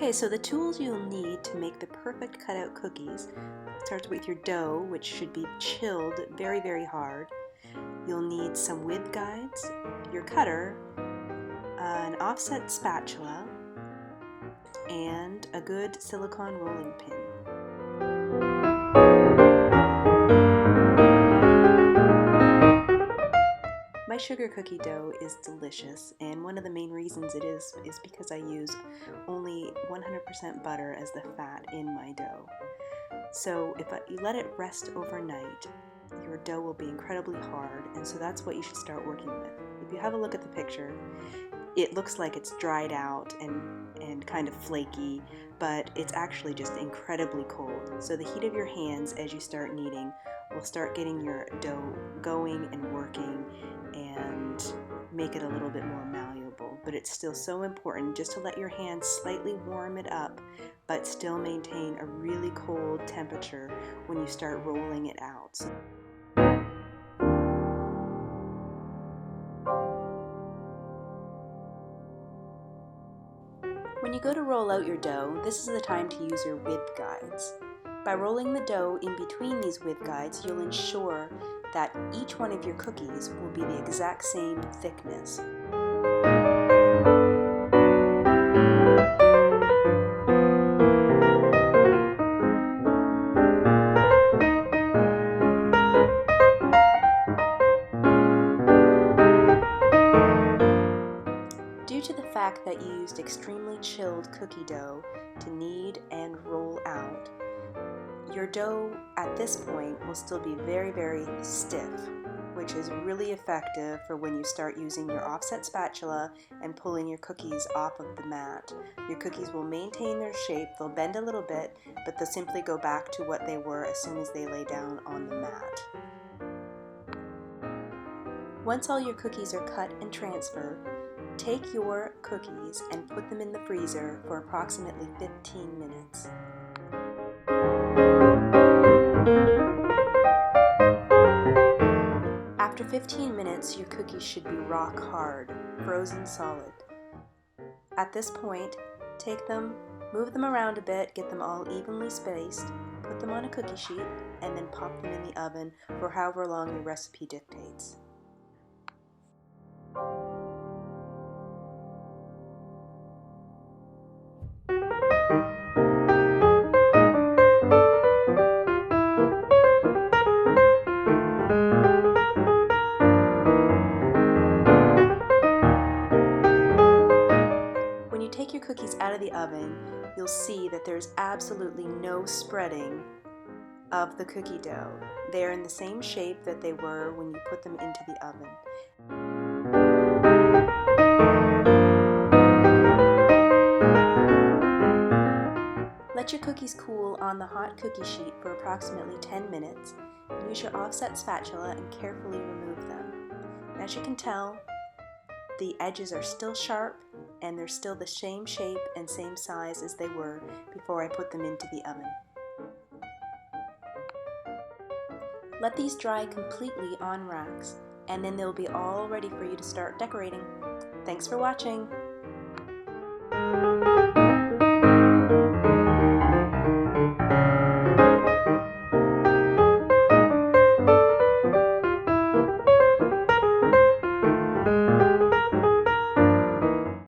Okay, so the tools you'll need to make the perfect cutout cookies starts with your dough, which should be chilled very, very hard. You'll need some width guides, your cutter, an offset spatula, and a good silicone rolling pin. My sugar cookie dough is delicious, and one of the main reasons it is because I use only 100% butter as the fat in my dough. So if you let it rest overnight, your dough will be incredibly hard, and so that's what you should start working with. If you have a look at the picture, it looks like it's dried out and kind of flaky, but it's actually just incredibly cold. So the heat of your hands as you start kneading will start getting your dough going and working and make it a little bit more malleable. But it's still so important just to let your hands slightly warm it up, but still maintain a really cold temperature when you start rolling it out. When you go to roll out your dough, this is the time to use your width guides. By rolling the dough in between these width guides, you'll ensure that each one of your cookies will be the exact same thickness. Due to the fact that you used extremely chilled cookie dough to knead and roll out, your dough at this point will still be very, very stiff, which is really effective for when you start using your offset spatula and pulling your cookies off of the mat. Your cookies will maintain their shape, they'll bend a little bit, but they'll simply go back to what they were as soon as they lay down on the mat. Once all your cookies are cut and transferred, take your cookies and put them in the freezer for approximately 15 minutes. After 15 minutes, your cookies should be rock hard, frozen solid. At this point, take them, move them around a bit, get them all evenly spaced, put them on a cookie sheet, and then pop them in the oven for however long your recipe dictates. When you take your cookies out of the oven, you'll see that there's absolutely no spreading of the cookie dough. They're in the same shape that they were when you put them into the oven. Let your cookies cool on the hot cookie sheet for approximately 10 minutes. Use your offset spatula and carefully remove them. As you can tell, the edges are still sharp and they're still the same shape and same size as they were before I put them into the oven. Let these dry completely on racks, and then they'll be all ready for you to start decorating. Thanks for watching!